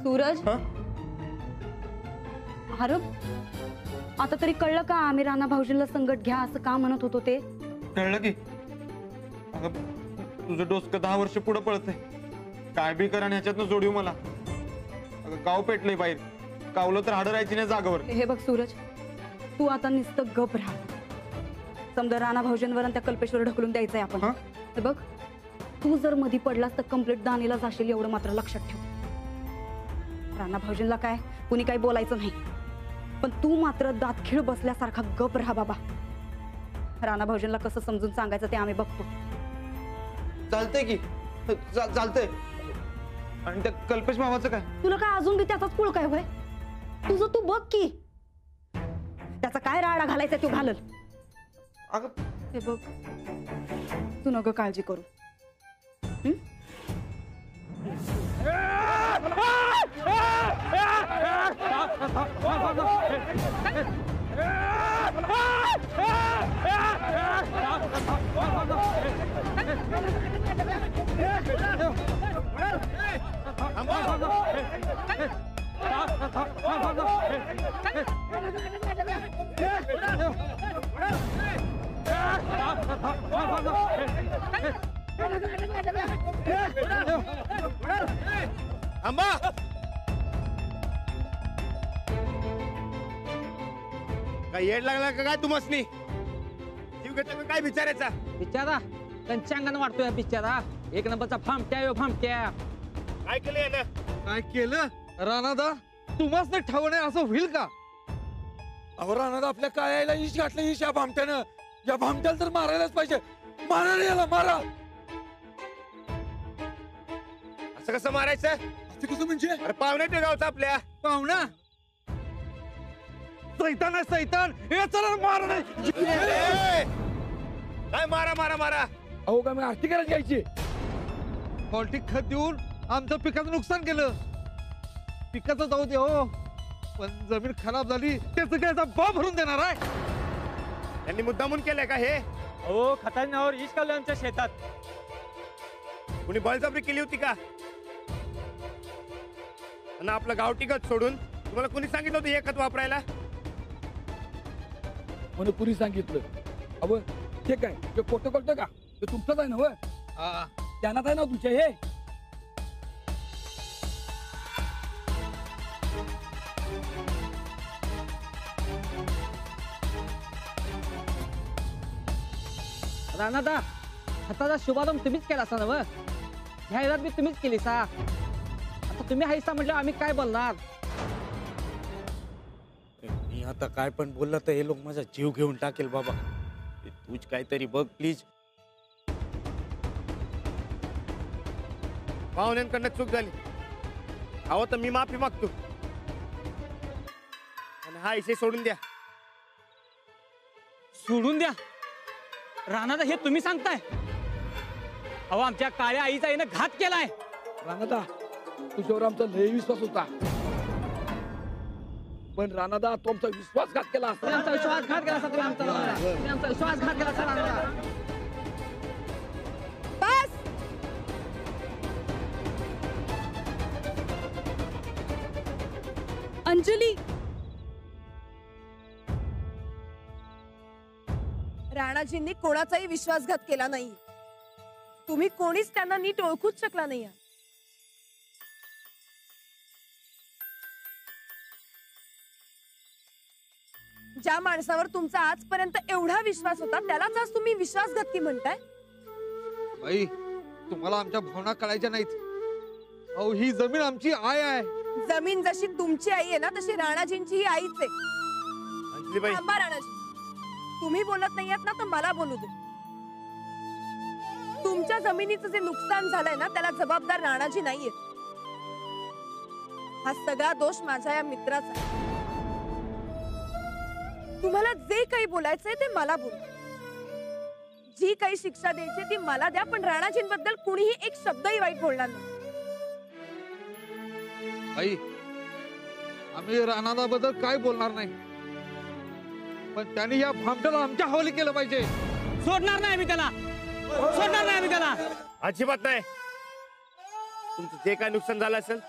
सूरज, अरे आता तरी कळलं का आम्ही राणा भाऊजींना संकट घ्या असं का म्हणत होतो ते? कळलं की अगं तुझं डोसकं 10 वर्ष पुढे पळतंय. काय बी करा ह्याच्यातनं जोडीव मला. अगं गाव पेटलंय बाहेर, कावलं तर हाडं राहायची नाही जागेवर. हे बघ सूरज, तू आता नुसतं गप राहा. समजा राणा भाऊजींवर आणि त्या कल्पेश्वर ढकलून द्यायचंय आपण. हे बघ, तू जर मधी पडलास तर कंप्लीट दानीला जाशील एवढं मात्र लक्षात ठेव. राणा भाऊजींना काय कुणी काही बोलायचं नाही, पण तू मात्र दातखिळ बसल्यासारखा गप राहा बाबा. राणा भाऊजींना कसं समजून सांगायचं ते आम्ही बघतो. चालतंय की चालतंय. आणि त्या कल्पेश मामाचं काय? तुला काय अजून बी त्याचाच पुळ काय होय? तुझं तू बघ की, त्याचा काय राडा घालायचा तू घालल. अगं हे बघ, तू नको काळजी करू. आंबा काय येड लागला का काय तुम्हासनी? जीव घेतो का काय बिचारायचा? बिचारा कंचांगण वाटतोय बिचारा. एक नंबरचा फामट्या यो फामट्या. काय केलं यानं? काय केलं राणादा? तुम्हाच नाही ठाव नाही असं होईल का? अहो राणादा आपल्या काळ्याला इश घातलं इश या भामट्यानं. या भामट्याला तर मारायलाच पाहिजे. मारा रे याला, मारा. असं कसं मारायचं? ते कसं म्हणजे? अरे पाहुणे ते गावचा आपल्या पाहुणा सैतान आहे सैतान. हे चला मारा नाही. काय मारा मारा मारा? अहो का मी आरती करायला घ्यायची. पॉलिटिक खत देऊन आमचं पिकाचं नुकसान केलं. पिकाचं जाऊ दे हो, पण जमीन खराब झाली त्याचं काय बाप भरून देणार आहे? त्यांनी मुद्दामून केलंय का हे? हो, खतांवर इश काढलं आमच्या शेतात. कुणी बळजबरी केली होती का? आणि आपलं गावठी खत सोडून तुम्हाला कुणी सांगितलं होतं हे खत वापरायला? म्हणून पुरी सांगितलं. अव ते काय ते खोटं करतं का? ते तुमचंच आहे ना? हो त्यांनाच आहे ना तुमचे हे. राणादा, खताचा शुभारंभ तुम्हीच केला असा ना? व जाहिरात बी तुम्हीच केली सा. आता तुम्ही हायसा म्हटलं आम्ही काय बोलणार? मी आता काय पण बोललं तर हे लोक माझा जीव घेऊन टाकेल बाबा. तूच काहीतरी बघ प्लीज. पाहुण्यांकडनं चूक झाली, हवं तर मी माफी मागतो आणि हा इशे सोडून द्या. सोडून द्या? राणादा हे तुम्ही सांगताय? अहो आमच्या काळ्या आईचा आईनं घात केलाय. राणादा तुझ्यावर आमचा लय विश्वास होता, पण राणादा तो आमचा विश्वासघात केला असता. आमचा विश्वासघात केला असता तुम्ही आमचा. आमचा विश्वासघात केला असता राणादा. बस. अंजली, राणाजींनी कोणाचाही विश्वासघात केला नाही. तुम्ही कोणीच त्यांना नीट ओळखूच शकला नाही. ज्या माणसावर तुमचा आजपर्यंत एवढा विश्वास होता त्यालाच आज तुम्ही विश्वासघाती म्हणताय. बाई तुम्हाला आमच्या भावना कळायच्या नाहीत. अहो ही जमीन आमची आई आहे. जमीन जशी तुमची आई आहे ना तशी राणाजींची ही आईच आहे. अंजलीबाई, थांबा राणाजी, तुम्ही बोलत नाहीयेत ना तर मला बोलू दे. तुमच्या जमिनीचं जे नुकसान झालंय ना त्याला जबाबदार राणाजी नाहीये. हा सगळा दोष माझ्या या मित्राचा आहे. तुम्हाला जे काही बोलायचंय ते मला बोला. जी काही शिक्षा द्यायची ती मला द्या, पण राणाजींबद्दल कुणीही एक शब्दही वाईट बोलणार नाही. आई आम्ही राणादाबद्दल काय बोलणार नाही, पण त्यांनी या भामट्याला आमच्या हवाली केलं पाहिजे. सोडणार नाही आम्ही त्याला. सोडणार नाही आम्ही त्याला. अजिबात नाही. तुमचं जे काय नुकसान झालं असेल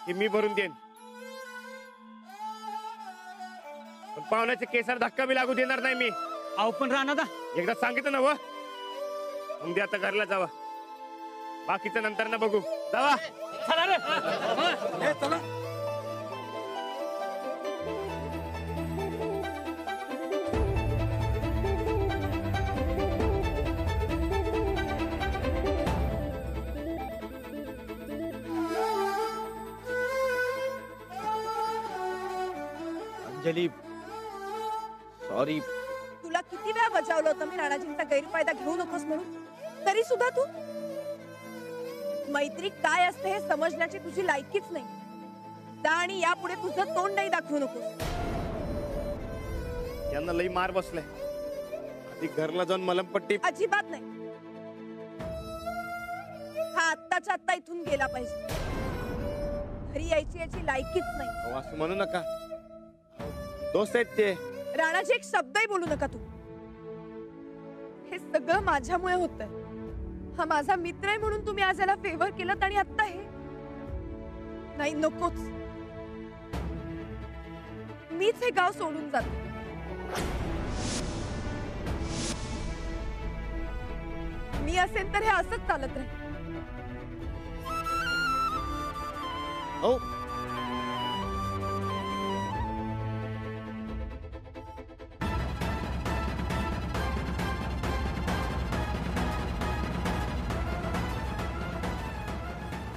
हे मी भरून देईन, पण पाहुण्याच्या केसाला धक्का बी लागू देणार नाही मी. अहो पण राणादा, एकदा सांगितलं ना व उद्या आता घरला जावा, बाकीचं नंतर ना बघू. जावा. चला रे. चला. अंजली, सॉरी. तुला किती वेळा बजावलं होतं मी राणाजींचा गैरफायदा घेऊ नकोस म्हणून, तरी सुद्धा तू. मैत्री काय असते हे समजण्याची तुझी लायकीच नाही. जा आणि यापुढे तुझं तोंड नाही दाखवू नकोस. यांना लई मार बसलाय, आधी घरला जाऊन मलमपट्टी. अजिबात नाही. हा आत्ताच्या आत्ता इथून गेला पाहिजे. घरी यायची याची लायकीच नाही. अहो, असं म्हणू नका, दोस्त आहेत ते. राणाजी एक शब्दही बोलू नका तू. हे सगळं माझ्यामुळे होतंय. हा माझा मित्र आहे म्हणून तुम्ही आज याला फेवर केलं आणि आता हे नाही. नकोच. मीच हे गाव सोडून जाते. मी असेल तर हे असंच चालत राहील. हो,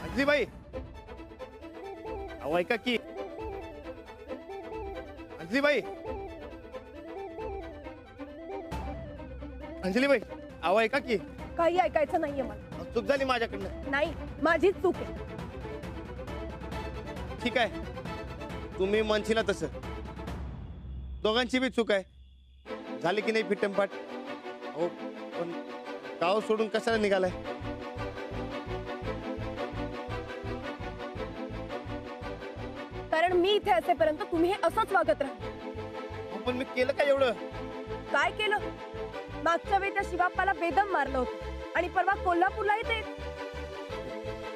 अंजली बाई, अहो ऐका की. अंजली बाई, अंजली बाई, अहो ऐका की. काही ऐकायचं नाहीये मला. चूक झाली माझ्याकडनं. नाही, माझीच चूक आहे. ठीक आहे, तुम्ही म्हणशीला तसं. दोघांची बी चूक आहे. झाली की नाही फिटमपाट. हो, पण गाव सोडून कशाला निघालाय? कारण मी इथे असेपर्यंत तुम्ही हे असंच वागत राहा. हो, पण मी केलं काय एवढं? काय केलं? मागच्या वेळी त्या शिवाप्पाला बेदम मारलं होतं आणि परवा कोल्हापूरला येते.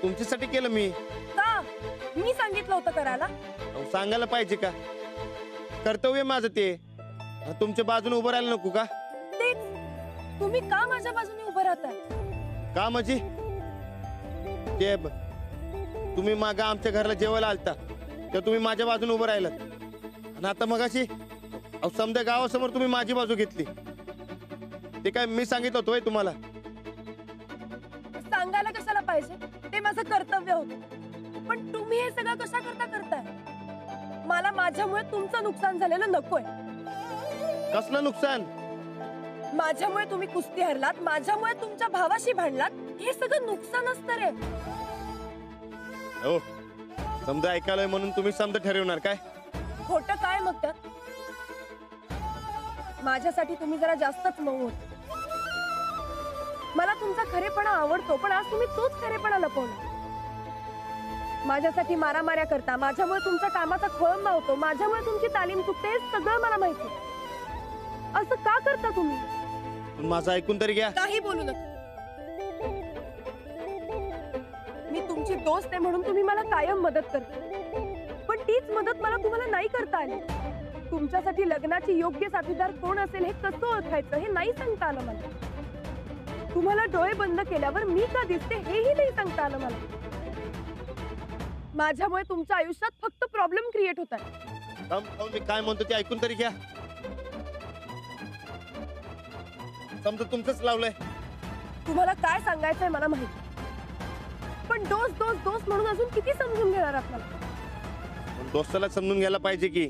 तुमच्यासाठी केलं मी. का? मी सांगितलं होतं करायला. अहो, सांगायला पाहिजे का? कर्तव्य माझं ते. तुमच्या बाजूने उभं राहायला नको का? तेच. तुम्ही का माझ्या बाजूने उभं राहताय? का म्हणजे? ते तुम्ही मागं आमच्या घराला जेवायला आलता तर तुम्ही माझ्या बाजूने उभं राहिलात, आणि आता मगाशी समजा गावासमोर तुम्ही माझी बाजू घेतली. ते काय मी सांगितलं होतोय तुम्हाला? सांगायला कशाला पाहिजे? ते माझं कर्तव्य होतं. पण तुम्ही हे सगळं कशा करता करताय? मला माझ्यामुळे तुमचं नुकसान झालेलं नकोय. कसलं नुकसान? माझ्यामुळे तुम्ही कुस्ती हरलात, माझ्यामुळे तुमच्या भावाशी भांडलात, हे सगळं नुकसान असतं रे. हो, समजा ऐकायला म्हणून तुम्ही समजा ठरवणार काय? खोटं काय मग त्यात? माझ्यासाठी तुम्ही जरा जास्तच मऊ होते. मला तुमचा खरेपणा आवडतो, पण आज तुम्ही तोच खरेपणा लपवला. माझ्यासाठी मारामाऱ्या करता, माझ्यामुळे तुमच्या कामाचा खोळंबा होतो, माझ्यामुळे तुमची तालीम चुकते, हे सगळं मला माहिती. असं का करता तुम्ही? माझं ऐकून तरी घ्या. काही बोलू नका. मी तुमची दोस्त आहे म्हणून तुम्ही मला कायम मदत करता, पण तीच मदत मला तुम्हाला नाही करता आली. तुमच्यासाठी लग्नाची योग्य साथीदार कोण असेल हे कसं ओळखायचं हे नाही सांगता आलं मला. तुम्हाला डोळे बंद केल्यावर मी का दिसते हेही नाही सांगता आलं मला. माझ्यामुळे तुमच्या आयुष्यात फक्त प्रॉब्लेम क्रिएट होतात. मी काय म्हणतो ते ऐकून तरी घ्या. समजा तुमचंच लावलंय. तुम्हाला काय सांगायचंय मला माहिती, पण दोस्त दोस्त दोस्त म्हणून अजून किती समजून घेणार आहात मला? पण दोस्ताला समजून घ्यायला पाहिजे की.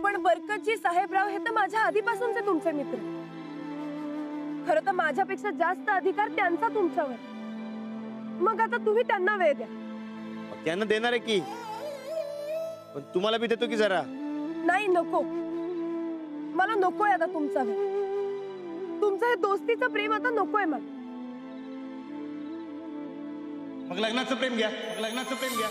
पण बरकतजी साहेबराव हे तर माझ्या आधीपासूनचे तुमचे मित्र. खरं तर माझ्यापेक्षा जास्त अधिकार त्यांचा तुमच्यावर. मग आता तुम्ही त्यांना वेळ द्या. त्यांना देणार आहे की, पण तुम्हाला बी देतो की जरा. नाही, नको. मला नकोय आता तुमचा वेळ. तुमचं हे दोस्तीचं प्रेम आता नकोय मला. मग लग्नाचं प्रेम घ्या. मग लग्नाचं प्रेम घ्या.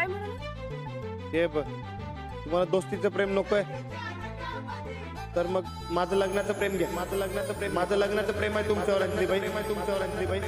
म्हणाला? ते तुम्हाला दोस्तीचं प्रेम नकोय तर मग माझं लग्नाचं प्रेम घ्या. माझं लग्नाचं प्रेम आहे तुमच्यावर अंजलीबाई.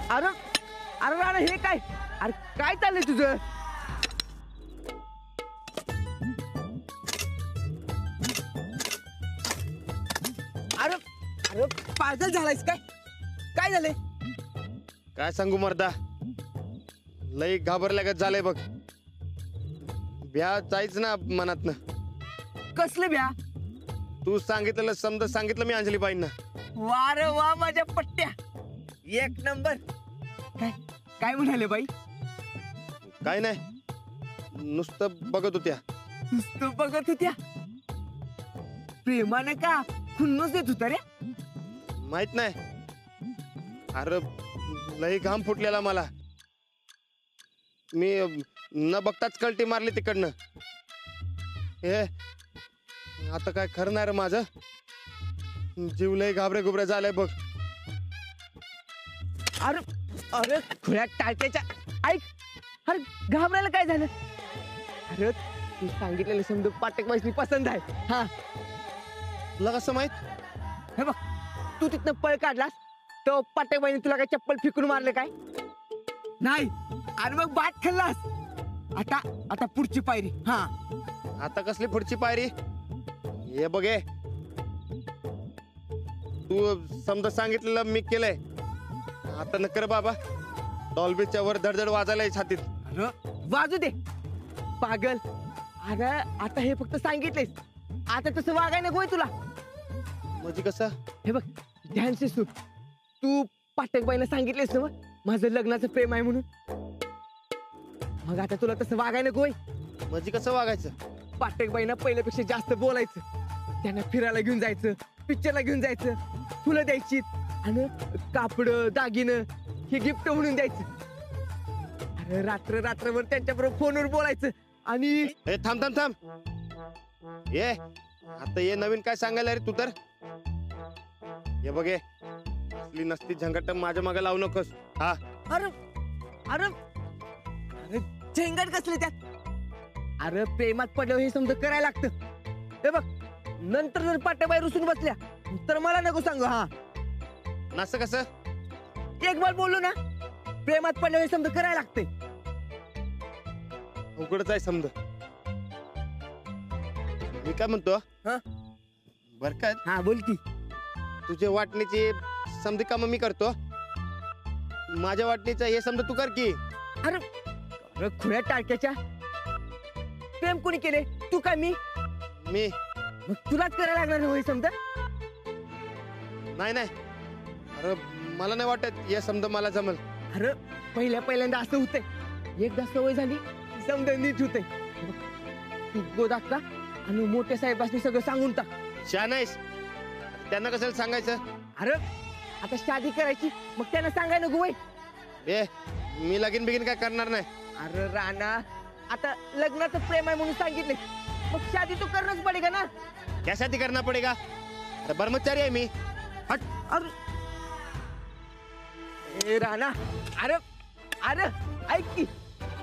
अरे अरे राणा हे काय? अरे काय चाललंय तुझं? अरे अरे पागल झालायस काय? काय झालंय? काय सांगू मर्दा, लई घाबरल्यागत झालंय बघ. ब्या जायच ना मनातनं. कसलं ब्या? तू सांगितलं समजा सांगितलं मी अंजलीबाईंना. वा रे वा माझ्या पट्ट्या, एक नंबर. काय काय म्हणाले बाई? काय नाही, नुसतं बघत होत्या. नुसतं बघत होत्या? प्रेमानं का खुन्नस देत होता रे? माहित नाही. अरे लई घाम फुटलेला मला. मी न बघताच कल्टी मारली तिकडनं. हे आता काय खरं नाही रे माझं. जीव लई घाबरे घुबरे झालंय बघ. अरे अरे खुळ्या टाळट्याच्या ऐक. अरे घाबरायला काय झालं? अरे तू सांगितलेलं समजा पाटक बाईसनी पसंत आहे. हा तुला कसं माहित? हे बघ, तू तिथनं पळ काढलास तर पाटक बाईने तुला काय चप्पल फिकून मारले काय? नाही. आणि मग बाट खाल्लास. आता आता पुढची पायरी. हा आता कसली पुढची पायरी? हे बघे, तू समजा सांगितलेलं मी केलंय. आता नकर बाबा, डॉल्बीच्या वर धडधड वाजायला छातीत. अरे वाजू दे पागल. अरे आता हे फक्त सांगितलेस, आता तसं वागायला नको तुला. म्हणजे कसं? हे बघ ध्यान से सुन. तू पाटकबाईला सांगितलेस ना माझं लग्नाचं प्रेम आहे म्हणून. मग आता तुला तसं वागायला नको. म्हणजे कसं वागायचं? पाटकबाईंना पहिल्यापेक्षा जास्त बोलायचं, त्यांना फिरायला घेऊन जायचं, पिक्चरला घेऊन जायचं, फुलं द्यायची आणि कापड दागिनं हे गिफ्ट म्हणून द्यायचं. अरे रात्र रात्रभर त्यांच्याबरोबर फोनवर बोलायचं आणि ए थांब थांब थांब ये आता ये नवीन काय सांगायला रे तू तर ये बघ ये असली नसती झंगट माझ्या मागे लावू नकोस हा अरे अरे अरे झेंगट कसले त्यात अरे प्रेमात पडल्यावर हे समजा करायला लागतं हे बघ नंतर जर पाट्याबाई रुसून बसल्या तर मला नको सांगू हा नसं कसं एक बार बोललो ना प्रेमात पडल्यावर हे समजा करायला लागते उघडच आहे समज मी काय म्हणतो हा? बर का हा बोल की तुझ्या वाटणीची समधी काम मी करतो माझ्या वाटणीचं हे समजा तू कर की अरे खुल्या टाळक्याच्या प्रेम कोणी केले तू काय मी मी मग तुलाच करायला लागणार नाही समजा नाही नाही अरे मला नाही वाटत हे समजा मला जमल अरे पहिल्यांदा असं होतंय एकदा सवय झाली की समजा नीट होते तू गोदात का आणि मोठ्या साहेबांनी सगळं सांगून टाक शहाणा आहेस त्यांना कशाला सांगायचं अरे आता शादी करायची मग त्यांना सांगाय नको वय ए मी लगीन बिगीन काय करणार नाही अरे राणा आता लग्नाचं प्रेम आहे म्हणून सांगितले मग शादी तो करणंच पडेगा ना कैसाठी करना पडेगा अरे ब्रह्मचारी आहे मी हट अरे ए राणा अरे अरे ऐक की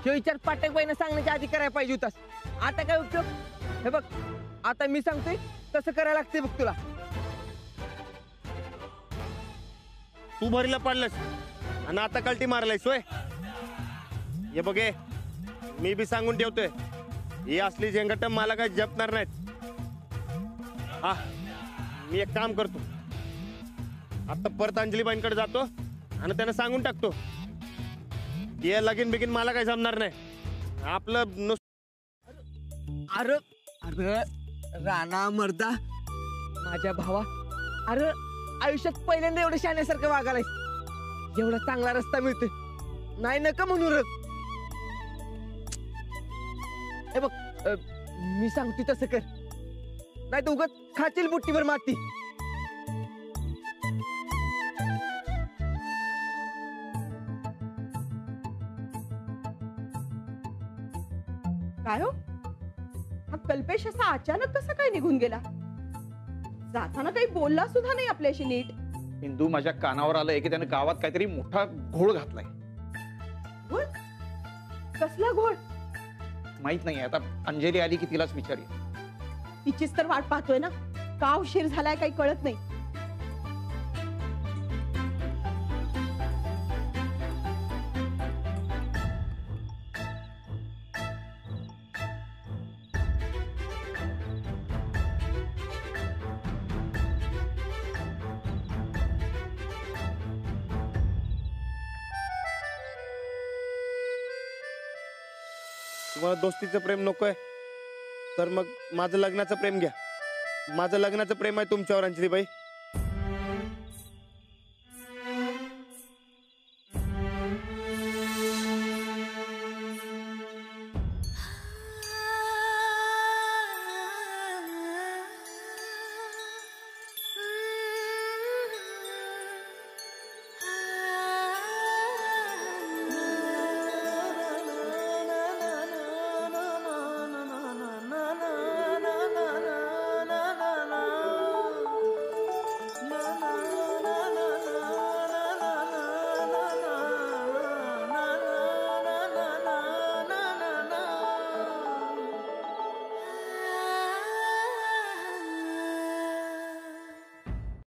तो विचार पाटकबाईनं सांगण्याच्या आधी करायला पाहिजे होतास आता काय उपयोग हे बघ आता मी सांगतोय तसं करायला लागते बघ तुला तू भरीला पडलंस आणि आता कल्टी मारलाय सोय हे बघे मी बी सांगून ठेवतोय ही असली झेंगट मला काय जपणार नाहीत हा मी एक काम करतो आता परत अंजलीबाईंकडे जातो आणि त्यांना सांगून टाकतो की हे लगीन बिगीन मला काय जमणार नाही आपलं अरे अरे राणा मर्दा माझ्या भावा अरे आयुष्यात पहिल्यांदा एवढं शाण्यासारखं वागायलाय एवढा चांगला रस्ता मिळतोय नाही नका म्हणू रग हे बघ मी सांगतोय तसं कर नाही तर उगाच खातील बुट्टीभर माती काय हो हा कल्पेश असा अचानक कसा काय निघून गेला जाताना काही बोलला सुद्धा नाही आपल्याशी नीट हिंदू माझ्या कानावर आलंय की त्याने गावात काहीतरी मोठा घोळ घातलाय घोळ कसला घोळ माहित नाही आता अंजली आली की तिलाच विचारूया तिचीच तर वाट पाहतोय ना का उशीर झालाय काही कळत नाही तुम्हाला दोस्तीचं प्रेम नकोय तर मग माझं लग्नाचं प्रेम घ्या माझं लग्नाचं प्रेम आहे तुमच्यावर अंजलीबाई